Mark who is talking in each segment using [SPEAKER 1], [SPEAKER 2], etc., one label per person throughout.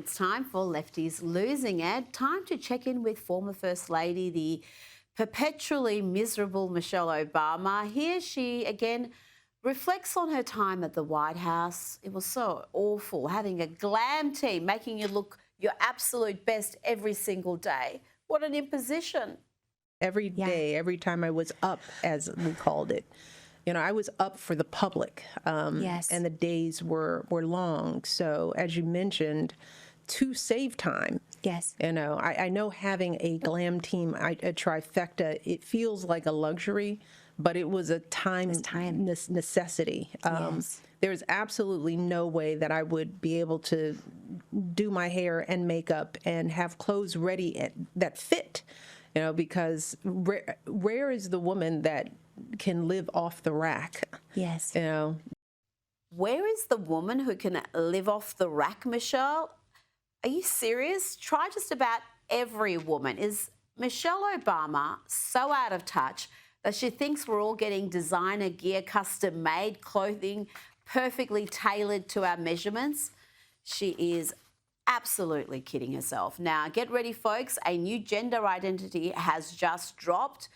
[SPEAKER 1] It's time for Lefties Losing It. Time to check in with former First Lady, the perpetually miserable Michelle Obama. Here she again reflects on her time at the White House. It was so awful having a glam team making you look your absolute best every single day. What an imposition.
[SPEAKER 2] Every day, every time I was up, as we called it. You know, I was up for the public,
[SPEAKER 3] Yes.
[SPEAKER 2] and the days were long. So, as you mentioned, to save time.
[SPEAKER 3] Yes.
[SPEAKER 2] You know, I know having a glam team, a trifecta, it feels like a luxury, but it was a time necessity.
[SPEAKER 3] Yes.
[SPEAKER 2] There's absolutely no way that I would be able to do my hair and makeup and have clothes ready that fit, you know, because rare is the woman that can live off the rack.
[SPEAKER 3] Yes.
[SPEAKER 2] You know.
[SPEAKER 1] Where is the woman who can live off the rack, Michelle? Are you serious? Try just about every woman. Is Michelle Obama so out of touch that she thinks we're all getting designer gear, custom-made clothing, perfectly tailored to our measurements? She is absolutely kidding herself. Now, get ready, folks. A new gender identity has just dropped.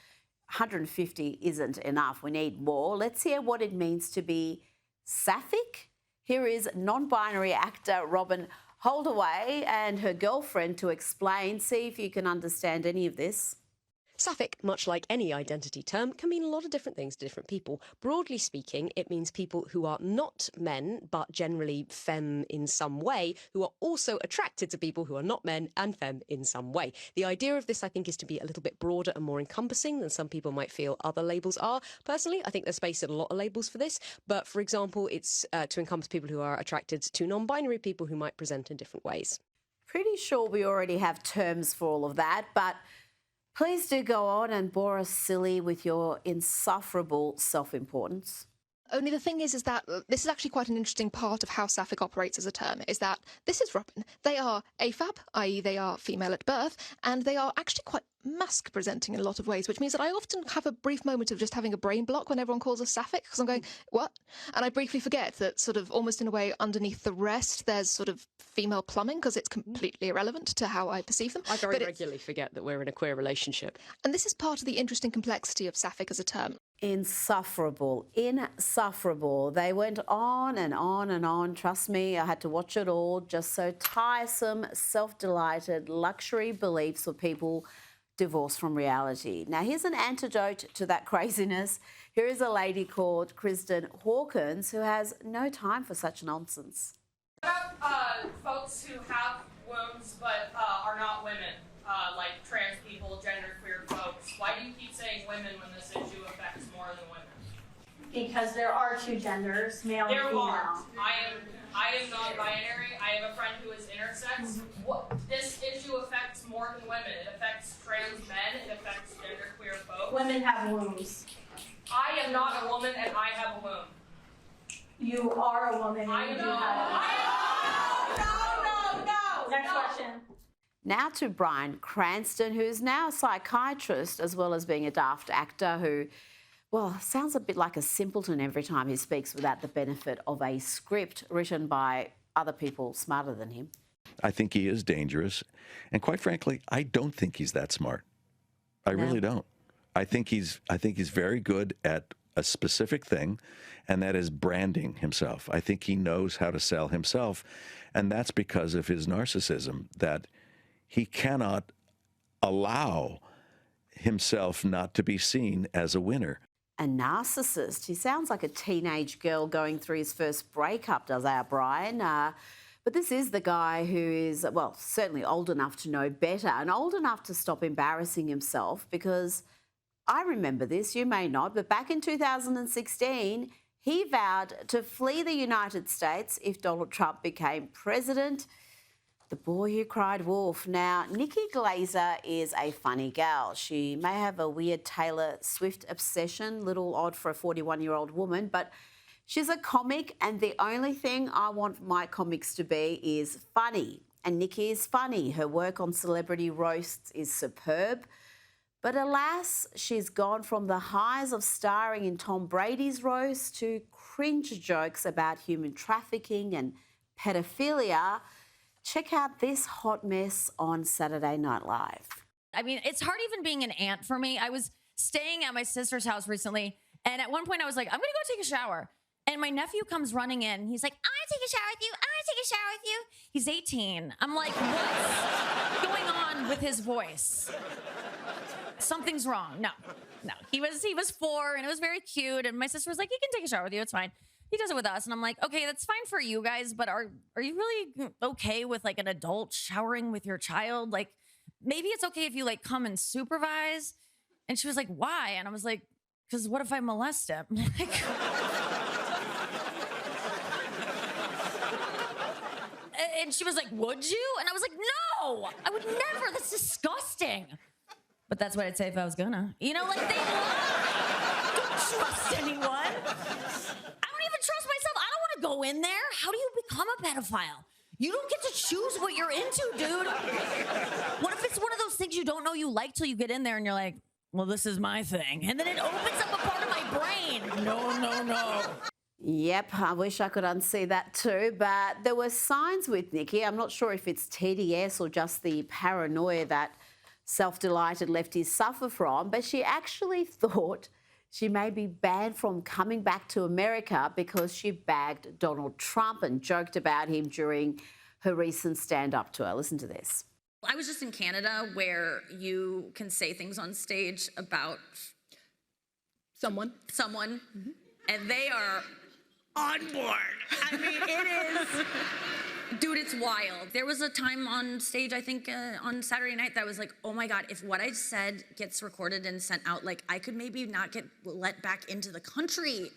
[SPEAKER 1] 150 isn't enough. We need more. Let's hear what it means to be sapphic. Here is non-binary actor Robin Holdaway and her girlfriend to explain. See if you can understand any of this.
[SPEAKER 4] Sapphic, much like any identity term, can mean a lot of different things to different people. Broadly speaking, it means people who are not men, but generally femme in some way, who are also attracted to people who are not men and femme in some way. The idea of this, I think, is to be a little bit broader and more encompassing than some people might feel other labels are. Personally, I think there's space in a lot of labels for this. But, for example, it's to encompass people who are attracted to non-binary people who might present in different ways.
[SPEAKER 1] Pretty sure we already have terms for all of that, but please do go on and bore us silly with your insufferable self-importance.
[SPEAKER 5] Only the thing is that this is actually quite an interesting part of how sapphic operates as a term, is that this is Robin. They are AFAB, i.e. they are female at birth, and they are actually quite masc presenting in a lot of ways, which means that I often have a brief moment of just having a brain block when everyone calls us sapphic, because I'm going, what? And I briefly forget that sort of almost in a way underneath the rest there's sort of female plumbing, because it's completely irrelevant to how I perceive them.
[SPEAKER 4] I very regularly forget that we're in a queer relationship.
[SPEAKER 5] And this is part of the interesting complexity of sapphic as a term.
[SPEAKER 1] Insufferable. They went on and on and on. Trust me, I had to watch it all. Just so tiresome, self-delighted, luxury beliefs for people divorced from reality. Now, here's an antidote to that craziness. Here is a lady called Kristen Hawkins who has no time for such nonsense.
[SPEAKER 6] What about folks who have wombs but are not women, like trans people, genderqueer folks? Why do you keep saying women when this issue affects more than women?
[SPEAKER 7] Because there are two genders, male and female.
[SPEAKER 6] I am non-binary. I have a friend who is intersex. This issue affects more than women. It affects trans men. It affects genderqueer folks.
[SPEAKER 7] Women have wombs.
[SPEAKER 6] I am not a woman, and I have a womb.
[SPEAKER 7] You are a woman.
[SPEAKER 6] I
[SPEAKER 7] and you
[SPEAKER 6] know.
[SPEAKER 7] do have
[SPEAKER 6] No.
[SPEAKER 7] Next question.
[SPEAKER 1] Now to Bryan Cranston, who's now a psychiatrist as well as being a daft actor who, well, sounds a bit like a simpleton every time he speaks without the benefit of a script written by other people smarter than him.
[SPEAKER 8] I think he is dangerous. And quite frankly, I don't think he's that smart. I really don't. I think he's very good at a specific thing, and that is branding himself. I think he knows how to sell himself, and that's because of his narcissism, that he cannot allow himself not to be seen as a winner.
[SPEAKER 1] A narcissist. He sounds like a teenage girl going through his first breakup, does our Bryan. But this is the guy who is, well, certainly old enough to know better and old enough to stop embarrassing himself, because I remember this, you may not, but back in 2016, he vowed to flee the United States if Donald Trump became president. The boy who cried wolf. Now, Nikki Glaser is a funny gal. She may have a weird Taylor Swift obsession, little odd for a 41-year-old woman, but she's a comic, and the only thing I want my comics to be is funny. And Nikki is funny. Her work on celebrity roasts is superb. But alas, she's gone from the highs of starring in Tom Brady's roast to cringe jokes about human trafficking and pedophilia. Check out this hot mess on Saturday Night Live.
[SPEAKER 3] I mean, it's hard even being an aunt for me. I was staying at my sister's house recently, and at one point I was like, I'm gonna go take a shower. And my nephew comes running in. He's like, I want to take a shower with you. I want to take a shower with you. He's 18. I'm like, what's going on with his voice? Something's wrong. No. He was 4, and it was very cute. And my sister was like, he can take a shower with you. It's fine. He does it with us. And I'm like, okay, that's fine for you guys, but are you really okay with like an adult showering with your child? Like, maybe it's okay if you like come and supervise. And she was like, why? And I was like, because what if I molest him? Like, and she was like, would you? And I was like, no, I would never. That's disgusting. But that's what I'd say if I was gonna. You know, like they lie. Don't trust anyone. I don't even trust myself. I don't want to go in there. How do you become a pedophile? You don't get to choose what you're into, dude. What if it's one of those things you don't know you like till you get in there and you're like, well, this is my thing. And then it opens up a part of my brain. No.
[SPEAKER 1] Yep, I wish I could unsee that too, but there were signs with Nikki. I'm not sure if it's TDS or just the paranoia that self-delighted lefties suffer from, but she actually thought she may be banned from coming back to America because she bagged Donald Trump and joked about him during her recent stand-up tour. Listen to this.
[SPEAKER 9] I was just in Canada where you can say things on stage about someone, and they are on board. I mean, it is, dude, it's wild. There was a time on stage, I think on Saturday night, that I was like, oh my God, if what I said gets recorded and sent out, like I could maybe not get let back into the country.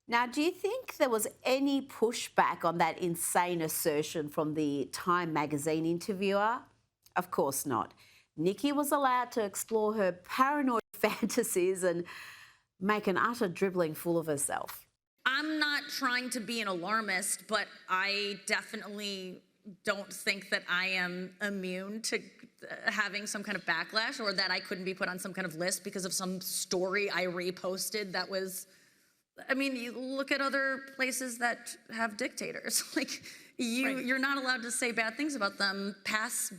[SPEAKER 1] Now, do you think there was any pushback on that insane assertion from the Time magazine interviewer? Of course not. Nikki was allowed to explore her paranoid fantasies and make an utter dribbling fool of herself.
[SPEAKER 9] I'm not trying to be an alarmist, but I definitely don't think that I am immune to having some kind of backlash, or that I couldn't be put on some kind of list because of some story I reposted that was, I mean, you look at other places that have dictators. Like, you're not allowed to say bad things about them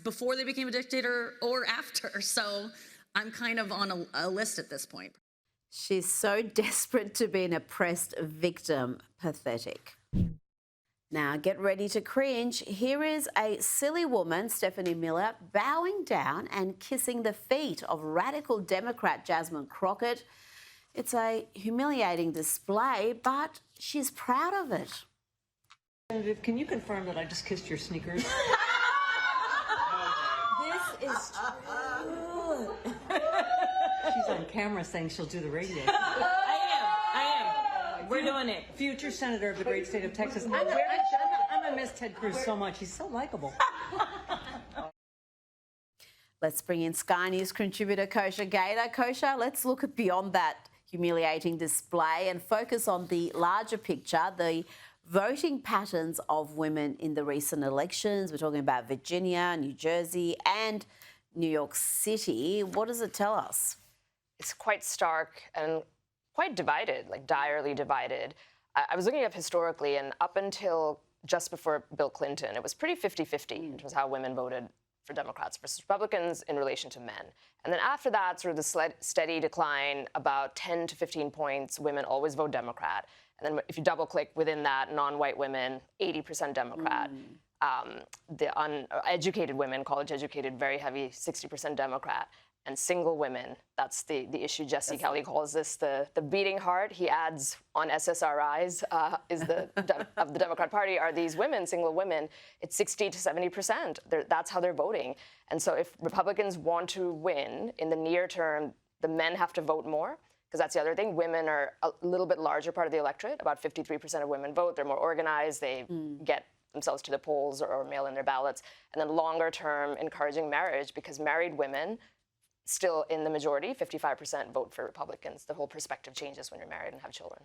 [SPEAKER 9] before they became a dictator or after. So I'm kind of on a list at this point.
[SPEAKER 1] She's so desperate to be an oppressed victim. Pathetic. Now, get ready to cringe. Here is a silly woman, Stephanie Miller, bowing down and kissing the feet of radical Democrat Jasmine Crockett. It's a humiliating display, but she's proud of it.
[SPEAKER 10] Representative, can you confirm that I just kissed your sneakers? This is true. She's on camera saying she'll do the radio. I am. We're doing it. Future senator of the great state of Texas. I'm gonna miss Ted Cruz so much. He's so likable.
[SPEAKER 1] Let's bring in Sky News contributor Kosha Gator. Kosha, let's look at beyond that humiliating display and focus on the larger picture, the voting patterns of women in the recent elections. We're talking about Virginia, New Jersey and New York City. What does it tell us?
[SPEAKER 11] It's quite stark and quite divided, like direly divided. I was looking up historically, and up until just before Bill Clinton, it was pretty 50-50 in terms of how women voted for Democrats versus Republicans in relation to men. And then after that, sort of the steady decline, about 10 to 15 points, women always vote Democrat. And then if you double click within that, non-white women, 80% Democrat. The uneducated women, college-educated, very heavy, 60% Democrat. And single women, that's the issue. Jesse Kelly calls this the beating heart. He adds on SSRIs of the Democrat Party are these women, single women. It's 60 to 70%. That's how they're voting. And so if Republicans want to win in the near term, the men have to vote more, because that's the other thing. Women are a little bit larger part of the electorate. About 53% of women vote. They're more organized. They get themselves to the polls or mail in their ballots. And then longer term, encouraging marriage, because married women, still in the majority, 55% vote for Republicans. The whole perspective changes when you're married and have children.